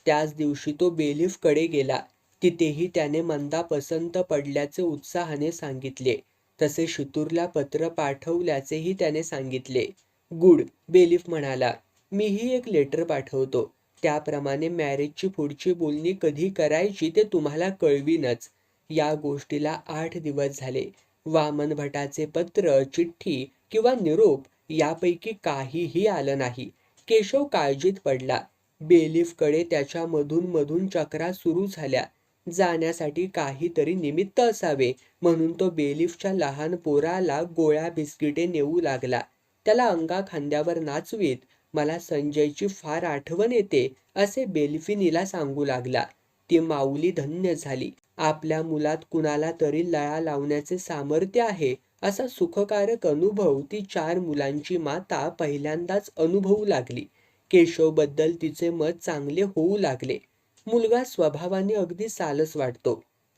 त्याच दिवशी तो बेलीफकडे गेला. तिथेही त्याने मंदा पसंत पडल्याचे उत्साहाने सांगितले. तसे शितूरला पत्र पाठवल्याचेही त्याने सांगितले. गुड, बेलीफ म्हणाला, मीही एक लेटर पाठवतो. त्याप्रमाणे मॅरेजची पुढची बोलणी कधी करायची ते तुम्हाला कळवीनच. या गोष्टीला 8 दिवस झाले. वामन भटाचे पत्र, चिठ्ठी किंवा निरोप यापैकी काहीही आलं नाही. केशव काळजीत पडला. बेलीफकडे त्याच्या मधून चक्रा सुरू झाल्या. जाण्यासाठी काहीतरी निमित्त असावे म्हणून तो बेलीफच्या लहान पोराला गोळ्या बिस्किटे नेऊ लागला. त्याला अंगाखांद्यावर नाचवीत, मला संजयची फार आठवण येते असे बेल्फिनीला सांगू लागला. ती माऊली धन्य झाली. आपल्या मुलात कुणाला तरी लळा लावण्याचे सामर्थ्य आहे असा सुखकारक अनुभव ती 4 मुलांची माता पहिल्यांदाच अनुभवू लागली. केशवबद्दल तिचे मत चांगले होऊ लागले. मुलगा स्वभावाने अगदी सालस वाटतो.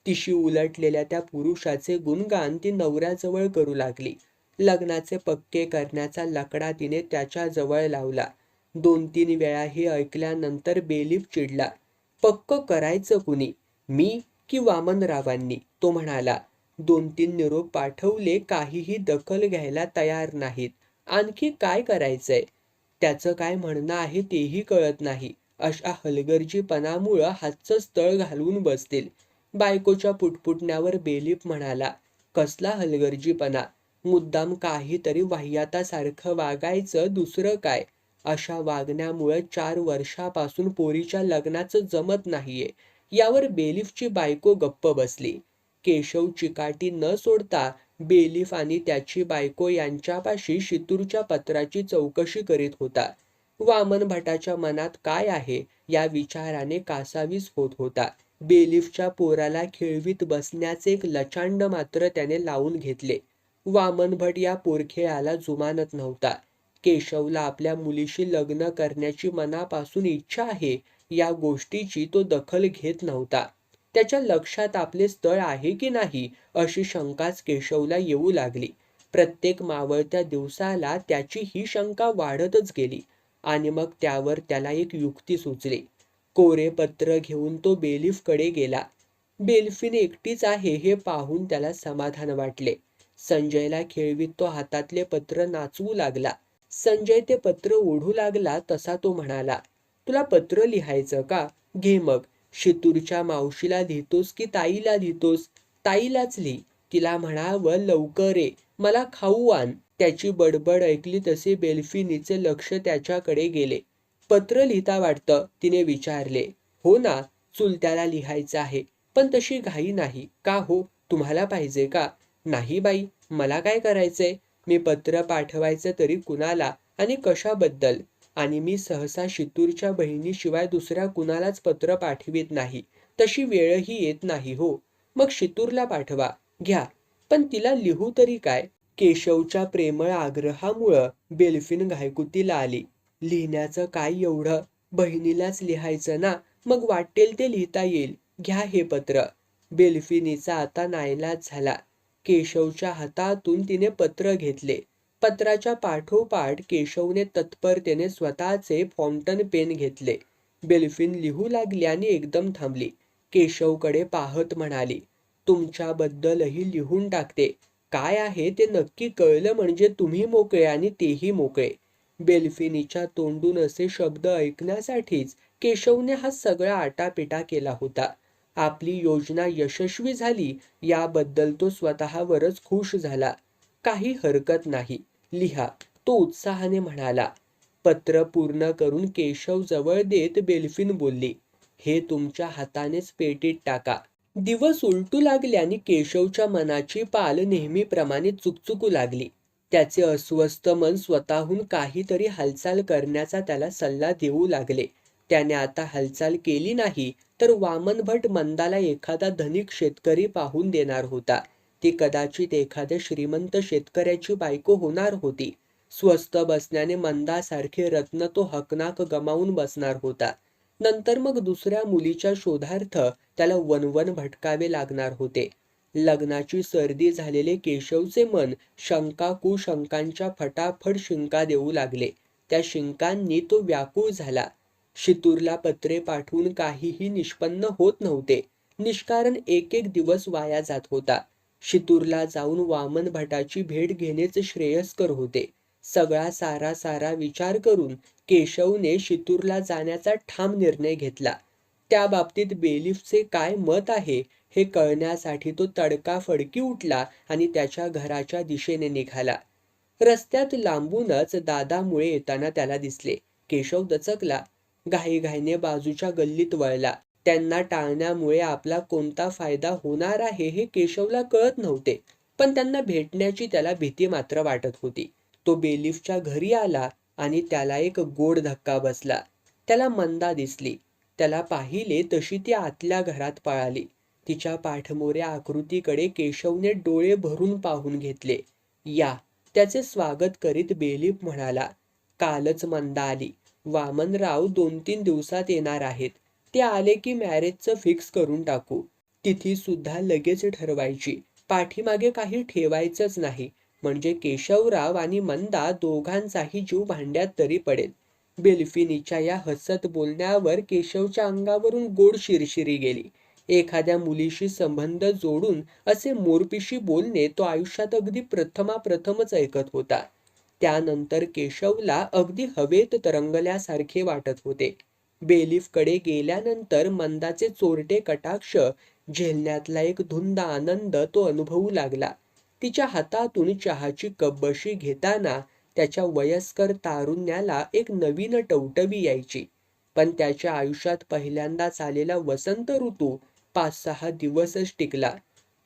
तिशी उलटलेल्या त्या पुरुषाचे गुणगान ती नवऱ्याजवळ करू लागली. लग्नाचे पक्के करण्याचा लकडा तिने त्याच्या जवळ लावला. 2-3 वेळा हे ऐकल्यानंतर बेलीफ चिडला. पक्क करायचं कुणी, मी की वामनरावांनी, तो म्हणाला. 2-3 निरोप पाठवले, काहीही दखल घ्यायला तयार नाहीत. आणखी काय करायचंय, त्याचं काय म्हणणं आहे तेही कळत नाही. अशा हलगर्जीपणामुळं हातचं तळ घालून बसतील. बायकोच्या पुटपुटण्यावर बेलीफ म्हणाला, कसला हलगर्जीपणा, मुद्दाम काहीतरी वाह्यातासारखं वागायचं, दुसरं काय. अशा वागण्यामुळं 4 वर्षापासून पोरीच्या लग्नाचं जमत नाहीये. यावर बेलीफची बायको गप्प बसली. केशव चिकाटी न सोडता बेलीफ आणि त्याची बायको यांच्यापाशी शितूरच्या पत्राची चौकशी करीत होता. वामन भटाच्या मनात काय आहे या विचाराने कासावीस होत होता. बेलीफच्या पोराला खेळवीत बसण्याचे एक लचांड मात्र त्याने लावून घेतले. वामन भट या पोरखेळाला जुमानत नव्हता. केशवला आपल्या मुलीशी लग्न करण्याची मनापासून इच्छा आहे या गोष्टीची तो दखल घेत नव्हता. त्याच्या लक्षात आपले स्थळ आहे की नाही अशी शंकाच केशवला येऊ लागली. प्रत्येक मावळत्या दिवसाला त्याची ही शंका वाढतच गेली. आणि मग त्यावर त्याला एक युक्ती सुचली. कोरे पत्र घेऊन तो बेलीफकडे गेला. बेल्फिन एकटीच आहे हे पाहून त्याला समाधान वाटले. संजयला खेळवीत तो हातातले पत्र नाचवू लागला. संजय ते पत्र ओढू लागला तसा तो म्हणाला, तुला पत्र लिहायचं का, घे मग. शितूरच्या मावशीला लिहितोस की ताईला लिहितोस, ताईलाच लिही. तिला म्हणावं, लवकर ये, मला खाऊ आण. त्याची बडबड ऐकली तसे बेल्फिनीचे लक्ष त्याच्याकडे गेले. पत्र लिहिता वाटतं, तिने विचारले. हो ना, चुलत्याला लिहायचं आहे, पण तशी घाई नाही. का हो, तुम्हाला पाहिजे का. नाही बाई, मला काय करायचंय? मी पत्र पाठवायचं तरी कुणाला आणि कशाबद्दल? आणि मी सहसा शितूरच्या बहिणीशिवाय दुसऱ्या कुणालाच पत्र पाठवीत नाही. तशी वेळही येत नाही हो. मग शितूरला पाठवा. घ्या. पण तिला लिहू तरी काय? केशवच्या प्रेमळ आग्रहामुळं बेल्फिन घायकुतीला आली. लिहिण्याचं काय एवढं? बहिणीलाच लिहायचं ना, मग वाटेल ते लिहिता येईल. घ्या हे पत्र. बेल्फिनीचा आता नाईलाज झाला. केशवच्या हातातून तिने पत्र घेतले. पत्राच्या पाठोपाठ केशवने तत्परतेने स्वतःचे फाउंटन पेन घेतले. बेल्फिन लिहू लागली आणि एकदम थांबली. केशवकडे पाहत म्हणाली, तुमच्याबद्दलही लिहून टाकते. काय आहे ते नक्की कळलं म्हणजे तुम्ही मोकळे आणि तेही मोकळे. बेल्फिनीच्या तोंडून असे शब्द ऐकण्यासाठीच केशवने हा सगळा आटापिटा केला होता. आपली योजना यशस्वी झाली याबद्दल तो स्वतःवरच खुश झाला. काही हरकत नाही, लिहा, तो उत्साहाने म्हणाला. पत्र पूर्ण करून केशव जवळ देत बेल्फिन बोलली, हे तुमच्या हातानेच पेटीत टाका. दिवस उलटू लागले आणि केशवच्या मनाची पाल नेहमीप्रमाणे चुकचुकू लागली. त्याचे अस्वस्थ मन स्वतःहून काहीतरी हालचाल करण्याचा त्याला सल्ला देऊ लागले. त्याने आता हालचाल केली नाही तर वामन भट मंदाला एखादा धनिक शेतकरी पाहून देणार होता. ती कदाचित एखाद्या श्रीमंत शेतकऱ्याची बायको होणार होती. स्वस्त बसण्याने मंदासारखे रत्न तो हकनाक गमावून बसणार होता. नंतर मग दुसऱ्या मुलीच्या शोधार्थ त्याला वनवन भटकावे लागणार होते. लग्नाची सर्दी झालेले केशवचे मन शंका कुशंकांच्या फटाफट शिंका देऊ लागले. त्या शिंकांनी तो व्याकुळ झाला. शितूरला पत्रे पाठवून काहीही निष्पन्न होत नव्हते. निष्कारण एक एक दिवस वाया जात होता. शितूरला जाऊन वामन भटाची भेट घेणेच श्रेयस्कर होते. सगळा सारा विचार करून केशवने शितूरला जाण्याचा ठाम निर्णय घेतला. त्या बाबतीत बेलिफचे काय मत आहे हे कळण्यासाठी तो तडकाफडकी उठला आणि त्याच्या घराच्या दिशेने निघाला. रस्त्यात लांबूनच दादामुळे येताना त्याला दिसले. केशव दचकला. घाईघाईने बाजूच्या गल्लीत वळला. त्यांना टाळण्यामुळे आपला कोणता फायदा होणार आहे हे केशवला कळत नव्हते. पण त्यांना भेटण्याची त्याला भीती मात्र वाटत होती. तो बेलिफच्या घरी आला आणि त्याला एक गोड धक्का बसला. त्याला मंदा दिसली. त्याला पाहिले तशी ती आतल्या घरात पळाली. तिच्या पाठमोऱ्या आकृतीकडे केशवने डोळे भरून पाहून घेतले. या, त्याचे स्वागत करीत बेलिफ म्हणाला. कालच मंदा आली. वामनराव 2-3 दिवसात येणार आहेत. ते आले की मॅरेजचं फिक्स करून टाकू. तिथी सुद्धा लगेच ठरवायची. पाठीमागे काही ठेवायचंच नाही. म्हणजे केशवराव आणि मंदा दोघांचाही जीव भांड्यात तरी पडेल. बेल्फिनीच्या या हसत बोलण्यावर केशवच्या अंगावरून गोड शिरशिरी गेली. एखाद्या मुलीशी संबंध जोडून असे मोरपिशी बोलणे तो आयुष्यात अगदी प्रथमच ऐकत होता. त्यानंतर केशवला अगदी हवेत तरंगल्यासारखे वाटत होते. बेलिफकडे गेल्यानंतर मंदाचे चोरटे कटाक्ष झेलण्यातला एक धुंद आनंद तो अनुभवू लागला. तिच्या हातातून चहाची कपबशी घेताना त्याच्या वयस्कर तारुण्याला एक नवीन टवटवी यायची. पण त्याच्या आयुष्यात पहिल्यांदाच आलेला वसंत ऋतू 5-6 दिवसच टिकला.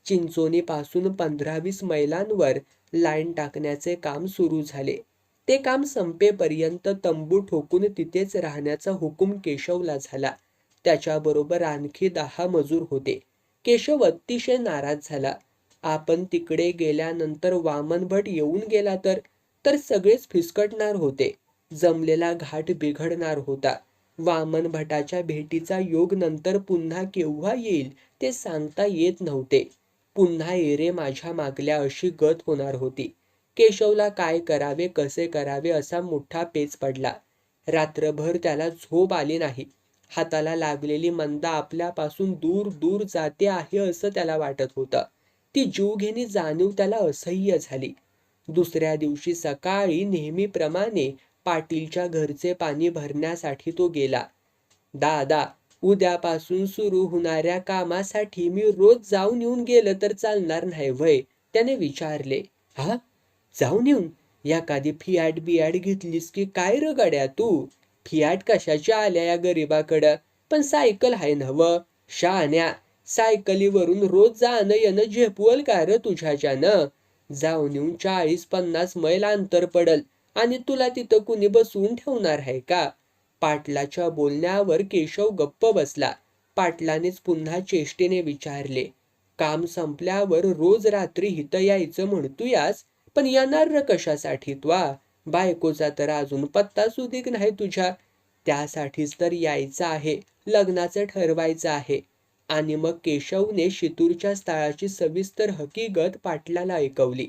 चिंचोनीपासून 15-20 मैलांवर लाईन टाकण्याचे काम सुरू झाले. ते काम संपेपर्यंत तंबू ठोकून तिथेच राहण्याचा हुकूम केशवला झाला. त्याच्याबरोबर आणखी 10 मजूर होते. केशव अतिशय नाराज झाला. आपण तिकडे गेल्यानंतर वामन भट येऊन गेला तर सगळेच फिसकटणार होते. जमलेला घाट बिघडणार होता. वामन भटाच्या भेटीचा योग नंतर पुन्हा केव्हा येईल ते सांगता येत नव्हते. पुन्हा ये रे माझ्या मागल्या अशी गत होणार होती. केशवला काय करावे कसे करावे असा मोठा पेच पडला. रात्रभर त्याला झोप आली नाही. हाताला लागलेली मंदा आपल्यापासून दूर दूर जाते आहे असं त्याला वाटत होतं. ती जीवघेणी जाणीव त्याला असह्य झाली. दुसऱ्या दिवशी सकाळी नेहमीप्रमाणे पाटीलच्या घरचे पाणी भरण्यासाठी तो गेला. दादा, उद्यापासून सुरू होणाऱ्या कामासाठी मी रोज जाऊन येऊन गेलं तर चालणार नाही व्हय? त्याने विचारले. हा, जाऊन येऊन? एखादी फियाट बियाट घेतलीस की काय र गड्या तू? फियाट कशाच्या आल्या या गरीबाकडं? पण सायकल आहे नव्ह? शहाण्या, सायकलीवरून रोज जाणं येणं झेपवल का र तुझ्याच्यानं? जाऊन येऊन 40-50 मैल अंतर पडल आणि तुला तिथं कुणी बसवून ठेवणार आहे का? पाटलाच्या बोलण्यावर केशव गप्प बसला. पाटलानेच पुन्हा चेष्टेने विचारले, काम संपल्यावर रोज रात्री इथं यायचं म्हणतोयास, पण येणार र कशासाठी त्वा? बायकोचा तर अजून पत्ता सुधीक नाही तुझ्या. त्यासाठीच तर यायचं आहे, लग्नाचं ठरवायचं आहे. आणि मग केशवने शितूरच्या स्थळाची सविस्तर हकीकत पाटलाला ऐकवली.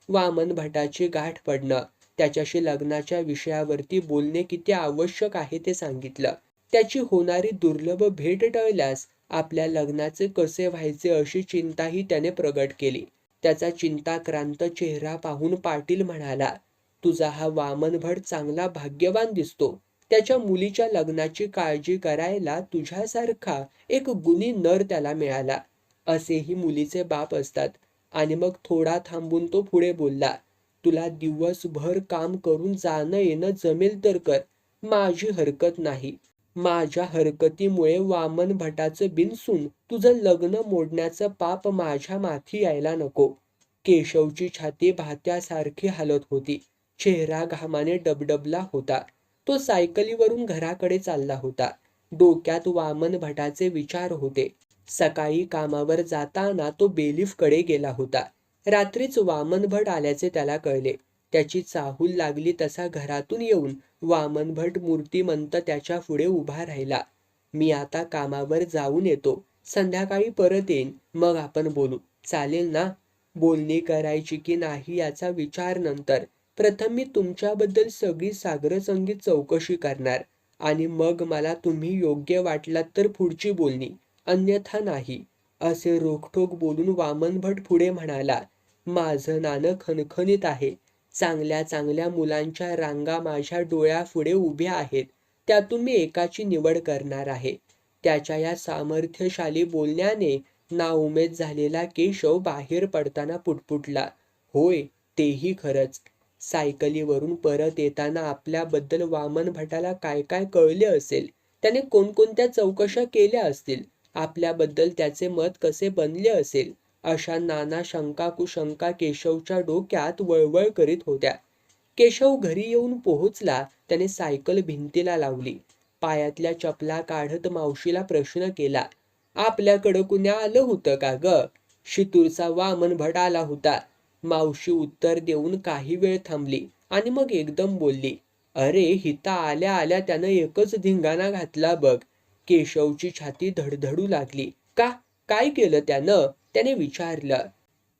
वामन भटाची गाठ पडणं, त्याच्याशी लग्नाच्या विषयावरती बोलणे किती आवश्यक आहे ते सांगितलं. त्याची होणारी दुर्लभ भेट टळल्यास आपल्या लग्नाचे कसे व्हायचे अशी चिंताही त्याने प्रगट केली. त्याचा चिंताक्रांत चेहरा पाहून पाटील म्हणाला, तुझा हा वामन भट चांगला भाग्यवान दिसतो. त्याच्या मुलीच्या लग्नाची काळजी करायला तुझ्यासारखा एक गुणी नर त्याला मिळाला. असेही मुलीचे बाप असतात. आणि मग थोडा थांबून तो पुढे बोलला, तुला दिवसभर काम करून जाणं येणं जमेल तर कर, माझी हरकत नाही. माझ्या हरकतीमुळे वामन भटाचं बिनसून तुझं लग्न मोडण्याचं पाप माझ्या माथी यायला नको. केशवची छाती भात्यासारखी हालत होती. चेहरा घामाने डबडबला होता. तो सायकलीवरून घराकडे चालला होता. डोक्यात वामन भटाचे विचार होते. सकाळी कामावर जाताना तो बेलीफकडे गेला होता. रात्रीच वामन भट आल्याचे त्याला कळले. त्याची चाहूल लागली तसा घरातून येऊन वामन भट मूर्तिमंत त्याच्या पुढे उभा राहिला. मी आता कामावर जाऊन येतो, संध्याकाळी परत येईन, मग आपण बोलू, चालेल ना? बोलणी करायची की नाही याचा विचार नंतर. प्रथम मी तुमच्याबद्दल सगळी साग्रसंगीत चौकशी करणार आणि मग मला तुम्ही योग्य वाटलात तर पुढची बोलणी, अन्यथा नाही. असे रोखठोक बोलून वामन भट पुढे म्हणाला, माझं नाणं खणखणीत आहे. चांगल्या चांगल्या मुलांच्या रांगा माझ्या डोळ्यापुढे उभ्या आहेत. त्यातून मी एकाची निवड करणार आहे. त्याच्या या सामर्थ्यशाली बोलण्याने नाउमेद झालेला केशव बाहेर पडताना पुटपुटला, होय, तेही खरंच. सायकलीवरून परत येताना आपल्याबद्दल वामन भटाला काय काय कळले असेल, त्याने कोणकोणत्या चौकशा केल्या असतील, आपल्याबद्दल त्याचे मत कसे बनले असेल, अशा नाना शंका कुशंका केशवच्या डोक्यात वळवळ करीत होत्या. केशव घरी येऊन पोहोचला. त्याने सायकल भिंतीला लावली. पायातल्या चपला काढत मावशीला प्रश्न केला, आपल्याकडं कुण्या आलं होतं का ग? शितूरचा वामन भट आला होता. मावशी उत्तर देऊन काही वेळ थांबली आणि मग एकदम बोलली, अरे हिता आल्या आल्या त्यानं एकच धिंगाणा घातला बघ. केशवची छाती धडधडू लागली. का? काय केलं त्यानं? त्याने विचारलं.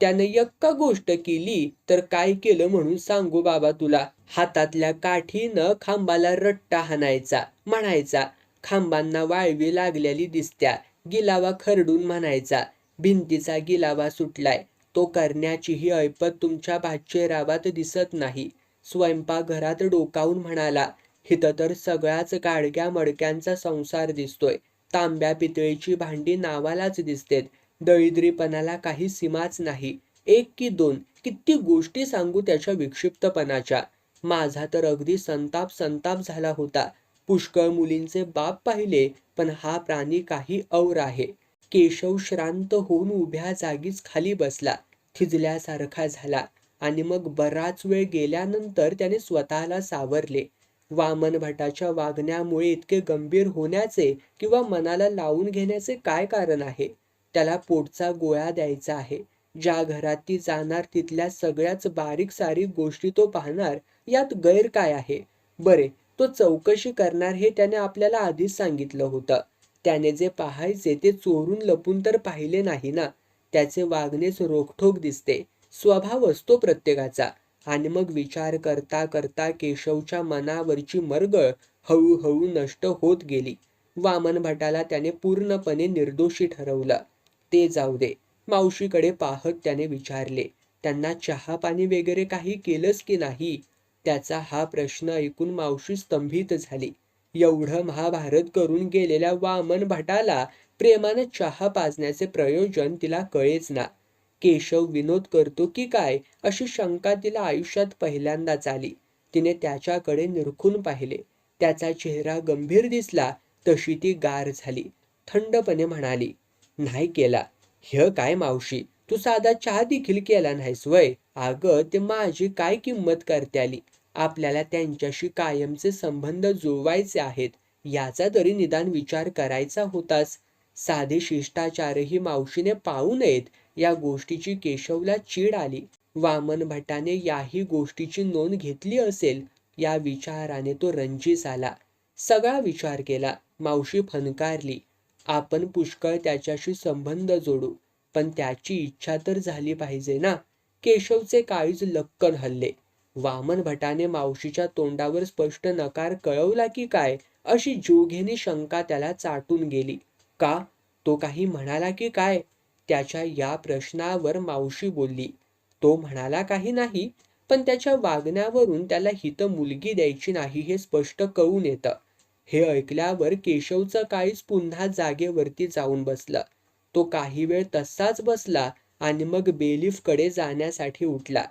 त्यानं एक्का गोष्ट केली तर काय केलं म्हणून सांगू बाबा तुला. हातातल्या काठीनं खांबाला रट्टा हाणायचा, म्हणायचा, खांबांना वाळवी लागलेली दिसत्या, गिलावा खरडून म्हणायचा, भिंतीचा गिलावा सुटलाय. तो करण्याचीही ऐपत तुमच्या भाचेरावात दिसत नाही. स्वयंपाकघरात डोकावून म्हणाला, इथं तर सगळ्याच गाडग्या मडक्यांचा संसार दिसतोय. तांब्या पितळीची भांडी नावालाच दिसतेत. दळिद्रीपणाला काही सीमाच नाही. एक की दोन, किती गोष्टी सांगू त्याच्या विक्षिप्तपणाच्या. माझा तर अगदी संताप झाला होता. पुष्कळ मुलींचे बाप पाहिले, पण हा प्राणी काही और आहे. केशव श्रांत होऊन उभ्या जागीच खाली बसला, थिजल्यासारखा झाला आणि मग बराच वेळ गेल्यानंतर त्याने स्वतःला सावरले. वामन भटाच्या वागण्यामुळे इतके गंभीर होण्याचे किंवा मनाला लावून घेण्याचे काय कारण आहे? त्याला पोटचा गोळा द्यायचा आहे. ज्या घरात ती जाणार तिथल्या सगळ्याच बारीक सारीक गोष्टी तो पाहणार, यात गैर काय आहे? बरे, तो चौकशी करणार हे त्याने आपल्याला आधीच सांगितलं होतं. त्याने जे पाहायचे ते चोरून लपून तर पाहिले नाही ना. त्याचे वागणेच रोखठोक दिसते. स्वभाव असतो प्रत्येकाचा. आणि मग विचार करता करता केशवच्या मनावरची मरगळ हळूहळू नष्ट होत गेली. वामन भटाला त्याने पूर्णपणे निर्दोषी ठरवलं. ते जाऊ दे. मावशीकडे पाहत त्याने विचारले, त्यांना चहा पाणी वगैरे काही केलंस की नाही? त्याचा हा प्रश्न ऐकून मावशी स्तंभित झाली. एवढं महाभारत करून गेलेल्या वामन भटाला प्रेमानं चहा पाजण्याचे प्रयोजन तिला कळेच ना. केशव विनोद करतो की काय अशी शंका तिला आयुष्यात पहिल्यांदाच आली. तिने त्याच्याकडे निरखून पाहिले. त्याचा चेहरा गंभीर दिसला तशी ती गार झाली. थंडपणे म्हणाली, नाही केला. "हे काय मावशी, तू साधा चहा देखील केला नाहीस वय? अगं ते माझी काय किंमत करत्याली? आपल्याला त्यांच्याशी कायमचे संबंध जुळवायचे आहेत, याचा तरी निदान विचार करायचा होतास." साधे शिष्टाचारही मावशीने पाळू नयेत या गोष्टीची केशवला चीड आली. वामन भटाने याही गोष्टीची नोंद घेतली असेल या विचाराने तो रंजी झाला. सगळा विचार केला. मावशी फणकारली. आपण पुष्कळ त्याच्याशी संबंध जोडू, पण त्याची इच्छा तर झाली पाहिजे ना. केशवचे काळीज लक्कन हलले. वामन भटाने मावशीच्या तोंडावर स्पष्ट नकार कळवला की काय अशी जीवघेणी शंका त्याला चाटून गेली. का? तो काही म्हणाला की काय? त्याच्या या प्रश्नावर मावशी बोलली. तो म्हणाला काही नाही, पण त्याच्या वागण्यावरून त्याला हित मुलगी द्यायची नाही हे स्पष्ट कळून येतं. हे ऐकल्यावर केशवचं काळीज पुन्हा जागेवरती जाऊन बसलं. तो काही वेळ तसाच बसला आणि मग बेलीफकडे जाण्यासाठी उठला.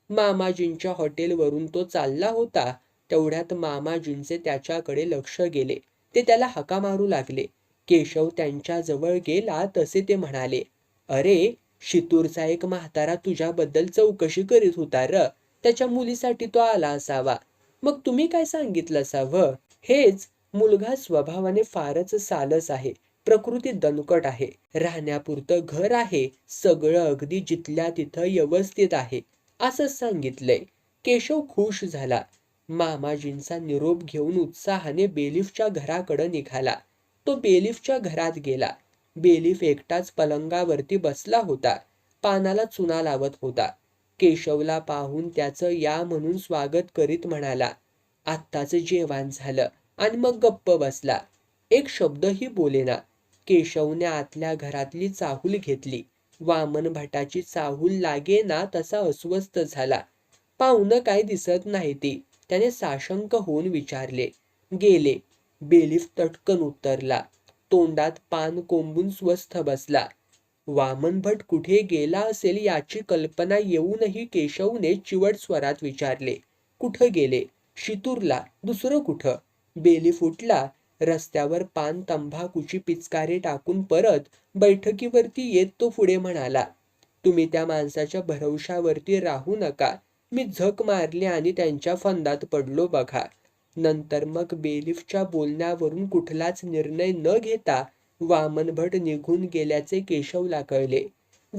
मामाजींच्या हॉटेलवरून तो चालला होता. तेवढ्यात मामाजींचे त्याच्याकडे लक्ष गेले. ते त्याला हाका मारू लागले. केशव त्यांच्याजवळ गेला तसे ते म्हणाले, "अरे, शितूरचा एक म्हातारा तुझ्याबद्दल चौकशी करीत होता र. त्याच्या मुलीसाठी तो आला असावा. मग तुम्ही काय सांगितलं असावं?" "हेच, मुलगा स्वभावाने फारच सालस आहे. प्रकृती दणकट आहे. राहण्यापुरतं घर आहे. सगळं अगदी जिथल्या तिथं व्यवस्थित आहे," असंच सांगितलंय. केशव खुश झाला. मामाजींचा निरोप घेऊन उत्साहाने बेलीफच्या घराकडे निघाला. तो बेलीफच्या घरात गेला. बेलीफ एकटाच पलंगावरती बसला होता. पानाला चुना लावत होता. केशवला पाहून त्याचं या म्हणून स्वागत करीत म्हणाला, "आत्ताच जेवण झालं," आणि मग गप्प बसला. एक शब्दही बोलेना. केशवने आतल्या घरातली चाहूल घेतली. वामन भटाची चाहूल लागेना तसा अस्वस्थ झाला. पाहुणं काय दिसत नाही ती. त्याने साशंक होऊन विचारले. "गेले." बेलीफ तटकन उत्तरला. तोंडात पान कोंबून स्वस्थ बसला. वामन भट कुठे गेला असेल याची कल्पना येऊनही केशवने चिवट स्वरात विचारले, "कुठं गेले?" "शितूरला. दुसरं कुठं?" बेलीफ उठला. रस्त्यावर पान तंबाखूची पिचकारी टाकून परत बैठकीवरती येत तो पुढे म्हणाला, "तुम्ही त्या माणसाच्या भरवशावरती राहू नका. मी झक मारली आणि त्यांच्या फंदात पडलो बघा." नंतर मग बेलीफच्या बोलण्यावरून कुठलाच निर्णय न घेता वामन भट निघून गेल्याचे केशवला कळले.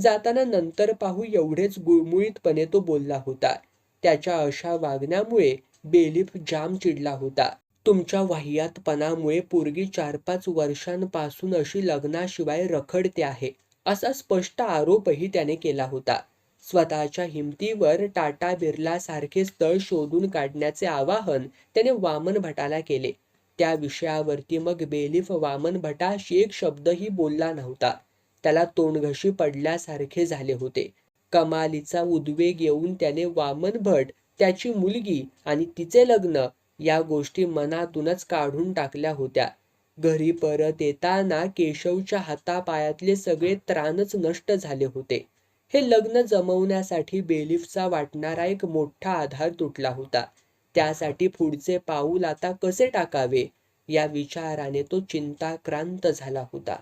जाताना नंतर पाहू एवढेच गुळमुळीतपणे तो बोलला होता. त्याच्या अशा वागण्यामुळे बेलीफ जाम चिडला होता. "तुमच्या वाह्यातपणामुळे पोरगी 4-5 वर्षांपासून अशी लग्नाशिवाय रखडते आहे," असा स्पष्ट आरोपही त्याने केला होता. स्वतःच्या हिमतीवर टाटा बिर्ला सारखे स्थळ शोधून काढण्याचे आवाहन त्याने वामन भटाला केले. त्या विषयावरती मग बेलीफ वामन भटाशी एक शब्दही बोलला नव्हता. त्याला तोंडघशी पडल्यासारखे झाले होते. कमालीचा उद्वेग येऊन त्याने वामन भट, त्याची मुलगी आणि तिचे लग्न या गोष्टी मनातूनच काढून टाकल्या होत्या. घरी परत येताना केशवच्या हातापायातले सगळे त्राणच नष्ट झाले होते. हे लग्न जमवण्यासाठी बेलीफचा वाटणारा एक मोठा आधार तुटला होता. त्यासाठी पुढचे पाऊल आता कसे टाकावे या विचाराने तो चिंताक्रांत झाला होता.